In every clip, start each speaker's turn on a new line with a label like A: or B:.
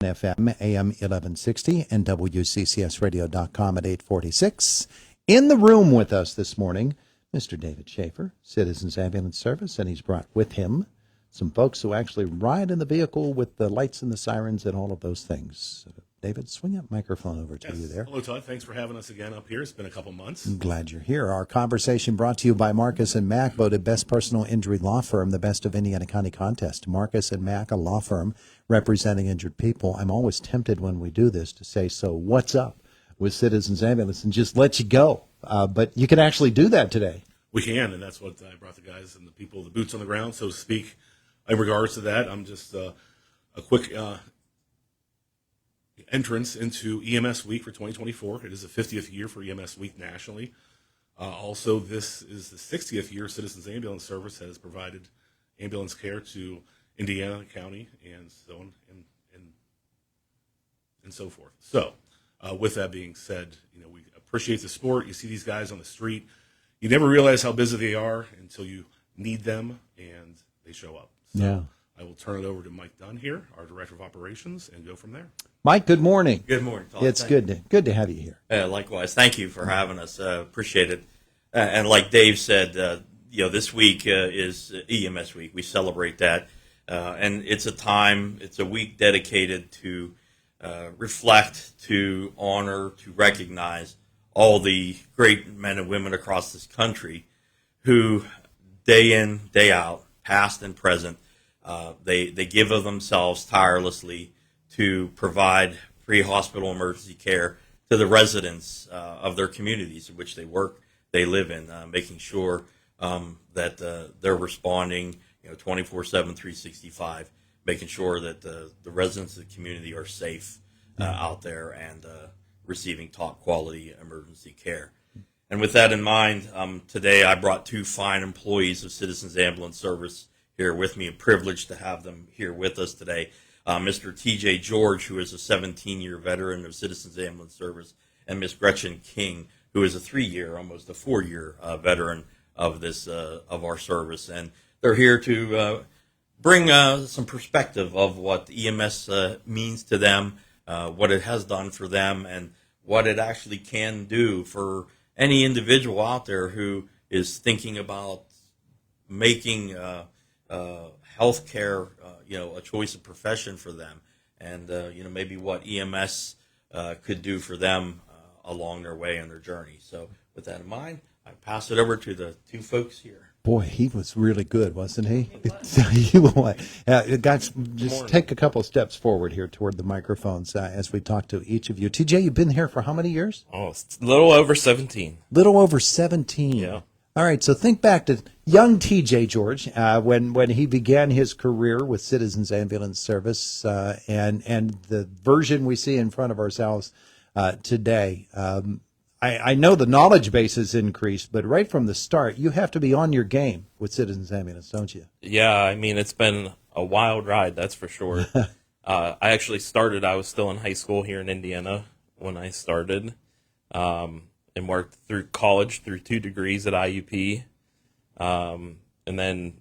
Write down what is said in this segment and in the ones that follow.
A: FM, AM 1160, and WCCSradio.com at 846. In the room with us this morning, Mr. David Schaefer, Citizens Ambulance Service, and he's brought with him some folks who actually ride in the vehicle with the lights and the sirens and all of those things. David, swing that microphone over to you there.
B: Hello, Todd. Thanks for having us again up here. It's been a couple months.
A: I'm glad you're here. Our conversation brought to you by Marcus & Mack, voted Best Personal Injury Law Firm, the Best of Indiana County Contest. Marcus & Mack, a law firm representing injured people. I'm always tempted when we do this to say, so what's up with Citizens Ambulance, and just let you go. But you can actually do that today.
B: We can, and that's what I brought the guys and the people, the boots on the ground, so to speak. In regards to that, I'm just a quick entrance into EMS Week for 2024. It is the 50th year for EMS Week nationally. Also, this is the 60th year Citizens Ambulance Service has provided ambulance care to Indiana County and so on and so forth. So, with that being said, we appreciate the sport. You see these guys on the street. You never realize how busy they are until you need them and they show up. So
A: Yeah.
B: I will turn it over to Mike Dunn here, our Director of Operations, and go from there.
A: Mike, good morning.
C: Good morning, Todd.
A: It's good to have you here.
C: Likewise. Thank you for having us. Appreciate it. And like Dave said, this week is EMS Week. We celebrate that. And it's a week dedicated to reflect, to honor, to recognize all the great men and women across this country who, day in, day out, past and present, they give of themselves tirelessly to provide pre-hospital emergency care to the residents of their communities in which they work, they live in, making sure that they're responding 24/7, 365, making sure that the residents of the community are safe out there and receiving top quality emergency care. And with that in mind, today I brought two fine employees of Citizens Ambulance Service here with me, and privileged to have them here with us today. Mr. T.J. George, who is a 17-year veteran of Citizens Ambulance Service, and Ms. Gretchen King, who is a 3-year, almost a 4-year veteran of this of our service. And they're here to bring some perspective of what EMS means to them, what it has done for them, and what it actually can do for any individual out there who is thinking about making healthcare, a choice of profession for them, and maybe what EMS could do for them along their way and their journey. So, with that in mind, I pass it over to the two folks here.
A: Boy, he was really good, wasn't he? You what? Guys, just take a couple steps forward here toward the microphones as we talk to each of you. TJ, you've been here for how many years?
D: Oh, it's a little over 17.
A: Little over 17.
D: Yeah.
A: All right, so think back to young T.J. George when he began his career with Citizens Ambulance Service and the version we see in front of ourselves today. I know the knowledge base has increased, but right from the start, you have to be on your game with Citizens Ambulance, don't you?
D: Yeah, I mean, it's been a wild ride, that's for sure. I actually I was still in high school here in Indiana when I started. And worked through college through 2 degrees at IUP. And then,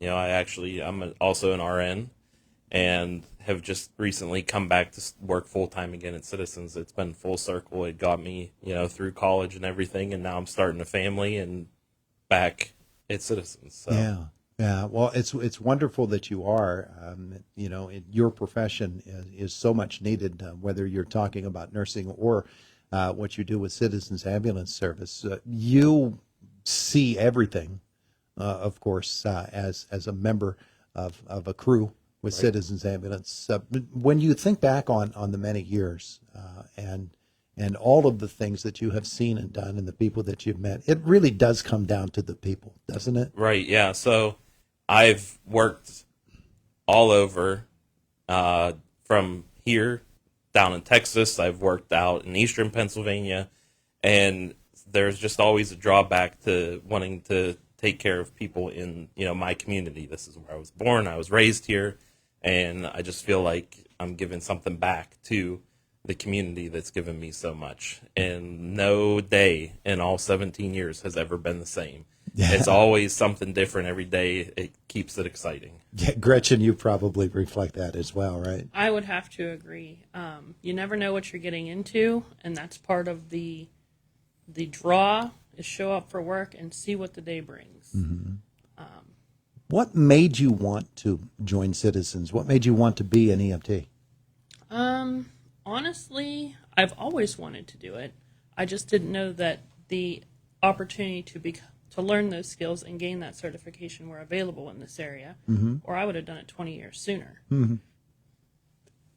D: I'm also an RN and have just recently come back to work full-time again at Citizens. It's been full circle. It got me, through college and everything, and now I'm starting a family and back at Citizens. So.
A: Yeah. Well, it's wonderful that you are. Your profession is so much needed, whether you're talking about nursing or what you do with Citizens Ambulance Service. You see everything, of course, as a member of a crew with Citizens Ambulance. When you think back on the many years and all of the things that you have seen and done and the people that you've met, it really does come down to the people, doesn't it?
D: Right, yeah. So I've worked all over from here down in Texas. I've worked out in eastern Pennsylvania, and there's just always a drawback to wanting to take care of people in, my community. This is where I was born. I was raised here, and I just feel like I'm giving something back to the community that's given me so much. And no day in all 17 years has ever been the same. It's always something different every day. It keeps it exciting.
A: Yeah, Gretchen, you probably reflect that as well, right?
E: I would have to agree. You never know what you're getting into, and that's part of the draw is show up for work and see what the day brings.
A: What made you want to join Citizens? What made you want to be an EMT?
E: Honestly, I've always wanted to do it. I just didn't know that the opportunity to learn those skills and gain that certification were available in this area, or I would have done it 20 years sooner.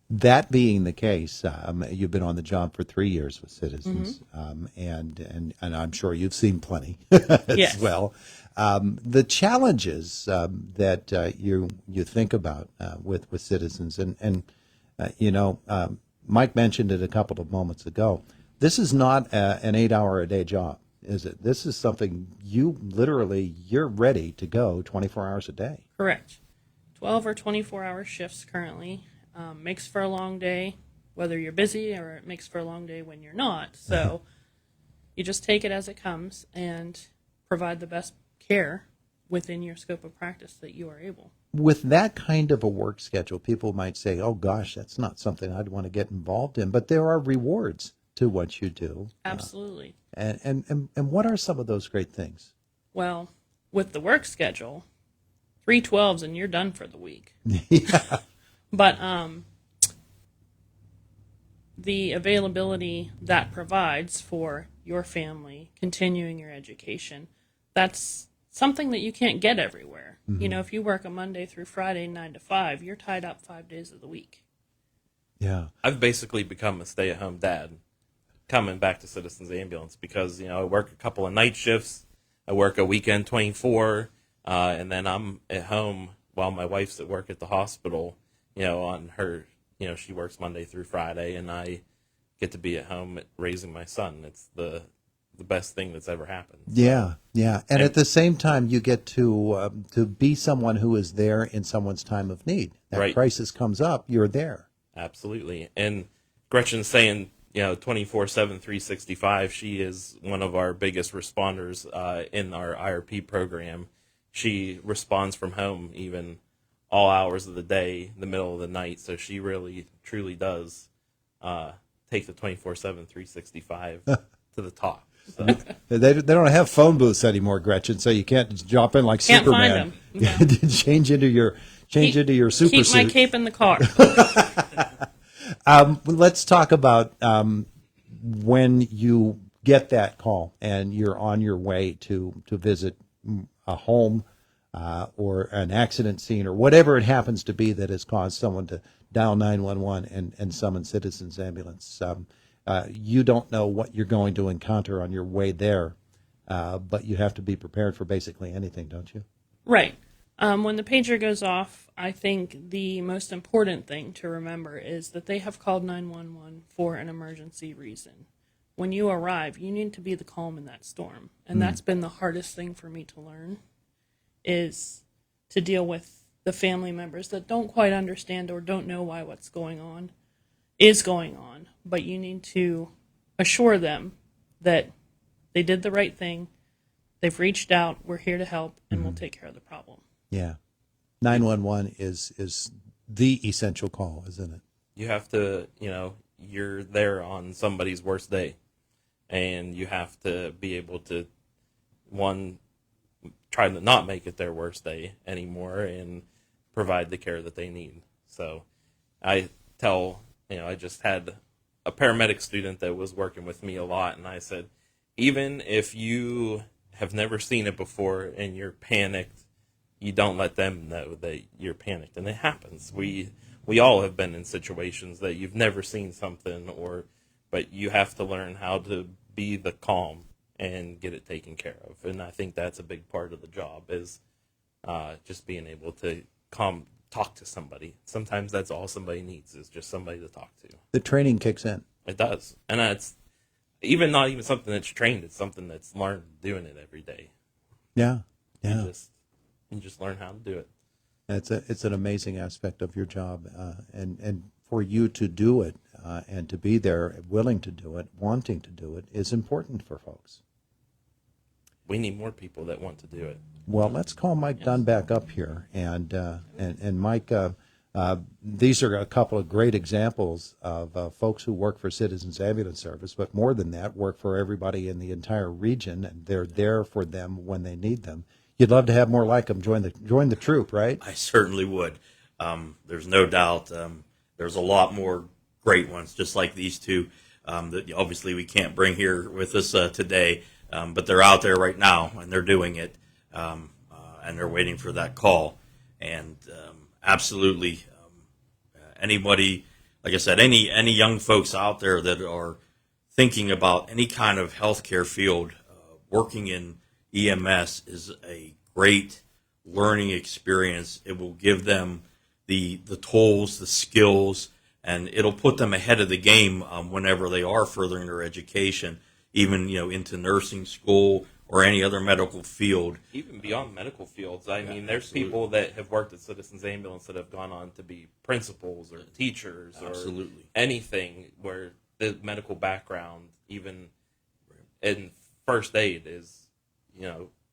A: That being the case, you've been on the job for 3 years with Citizens, and I'm sure you've seen plenty as
E: Yes.
A: well. The challenges that you think about with Citizens, and Mike mentioned it a couple of moments ago. This is not an 8-hour-a-day job, is it? This is something you're ready to go 24 hours a day.
E: Correct. 12 or 24-hour shifts currently. Makes for a long day, whether you're busy, or it makes for a long day when you're not. So you just take it as it comes and provide the best care within your scope of practice that you are able.
A: With that kind of a work schedule, people might say, oh gosh, that's not something I'd want to get involved in. But there are rewards to what you do.
E: Absolutely.
A: And what are some of those great things?
E: Well, with the work schedule, 3 12s and you're done for the week.
A: Yeah.
E: But the availability that provides for your family, continuing your education, that's something that you can't get everywhere. You know, if you work a Monday through Friday, 9 to 5, you're tied up 5 days of the week.
A: Yeah.
D: I've basically become a stay-at-home dad coming back to Citizens Ambulance because, I work a couple of night shifts. I work a weekend 24, and then I'm at home while my wife's at work at the hospital, on her, she works Monday through Friday, and I get to be at home raising my son. It's the best thing that's ever happened.
A: Yeah, yeah. And at the same time, you get to be someone who is there in someone's time of need. That
D: Right.
A: crisis comes up, you're there.
D: Absolutely. And Gretchen's saying, 24/7, 365, she is one of our biggest responders in our IRP program. She responds from home even all hours of the day, the middle of the night. So she really, truly does take the 24/7, 365 to the top. So,
A: They don't have phone booths anymore, Gretchen, so you can't just drop in like
E: Can't find
A: Superman.
E: them. No.
A: Change into your super
E: Keep
A: suit.
E: my cape in the car.
A: Let's talk about when you get that call and you're on your way to visit a home or an accident scene or whatever it happens to be that has caused someone to dial 911 and summon Citizens Ambulance. You don't know what you're going to encounter on your way there, but you have to be prepared for basically anything, don't you?
E: Right. When the pager goes off, I think the most important thing to remember is that they have called 911 for an emergency reason. When you arrive, you need to be the calm in that storm. And that's been the hardest thing for me to learn, is to deal with the family members that don't quite understand or don't know why what's going on is going on. But you need to assure them that they did the right thing, they've reached out, we're here to help, and we'll take care of the problem.
A: Yeah. 911 is the essential call, isn't it?
D: you have to, you're there on somebody's worst day, and you have to be able to, one, try to not make it their worst day anymore and provide the care that they need. So I tell, I just had a paramedic student that was working with me a lot, and I said, even if you have never seen it before and you're panicked, you don't let them know that you're panicked. And it happens. We all have been in situations that you've never seen something, but you have to learn how to be the calm and get it taken care of. And I think that's a big part of the job, is just being able to talk to somebody. Sometimes that's all somebody needs, is just somebody to talk to.
A: The training kicks in.
D: It does. And it's even not even something that's trained. It's something that's learned doing it every day.
A: Yeah. Yeah.
D: You just learn how to do it.
A: It's an amazing aspect of your job, and for you to do it and to be there, willing to do it, wanting to do it, is important for folks.
D: we need more people that want to do it.
A: Well, let's call Mike Dunn back up here, and Mike, these are a couple of great examples of folks who work for Citizens Ambulance Service, but more than that, work for everybody in the entire region, and they're there for them when they need them. You'd love to have more like them join the troop, right?
C: I certainly would. There's no doubt. There's a lot more great ones, just like these two, that obviously we can't bring here with us today, but they're out there right now, and they're doing it, and they're waiting for that call. And absolutely, anybody, like I said, any young folks out there that are thinking about any kind of healthcare field, working in EMS is a great learning experience. It will give them the tools, the skills, and it'll put them ahead of the game whenever they are furthering their education, even into nursing school or any other medical field.
D: Even beyond medical fields, I mean, there's people that have worked at Citizens Ambulance that have gone on to be principals or teachers or anything where the medical background, even in first aid, is,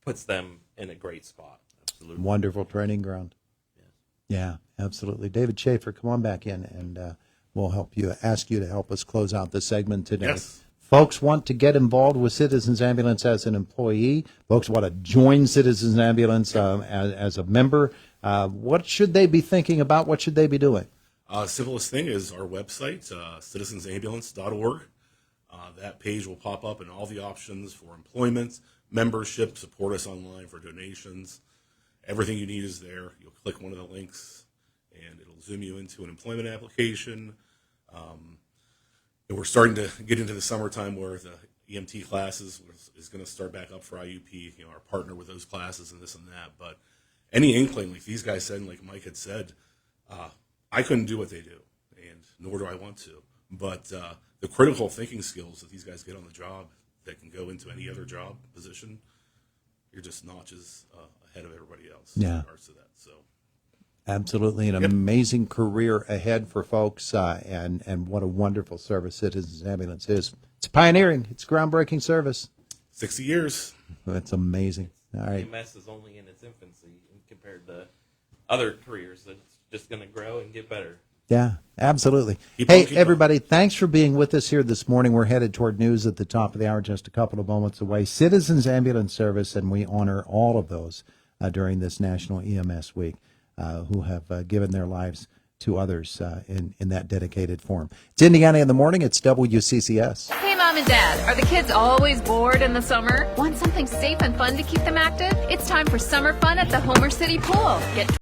D: puts them in a great spot.
C: Absolutely.
A: Wonderful training ground. Yeah, absolutely. David Schaefer, come on back in, and we'll ask you to help us close out the segment today.
B: Yes.
A: Folks want to get involved with Citizens Ambulance as an employee. Folks want to join Citizens Ambulance as a member. What should they be thinking about? What should they be doing?
B: Simplest thing is our website, citizensambulance.org. That page will pop up and all the options for employment, membership, support us online for donations. Everything you need is there. You'll click one of the links, and it'll zoom you into an employment application. And we're starting to get into the summertime where the EMT classes is going to start back up for IUP. Our partner with those classes and this and that. But any inkling, like these guys said, and like Mike had said, I couldn't do what they do, and nor do I want to. But the critical thinking skills that these guys get on the job that can go into any other job position, you're just notches ahead of everybody else in regards to that. So.
A: Absolutely, an amazing career ahead for folks, and what a wonderful service Citizens Ambulance is. It's pioneering. It's groundbreaking service.
B: 60 years.
A: That's amazing. All right.
D: EMS is only in its infancy compared to other careers. It's just going to grow and get better.
A: Yeah, absolutely.
B: Keep
A: Hey,
B: on.
A: everybody, thanks for being with us here this morning. We're headed toward news at the top of the hour, just a couple of moments away. Citizens Ambulance Service, and we honor all of those during this National EMS Week who have given their lives to others in that dedicated form. It's Indiana in the Morning. It's WCCS.
F: Hey, Mom and Dad, are the kids always bored in the summer? Want something safe and fun to keep them active? It's time for summer fun at the Homer City Pool. Get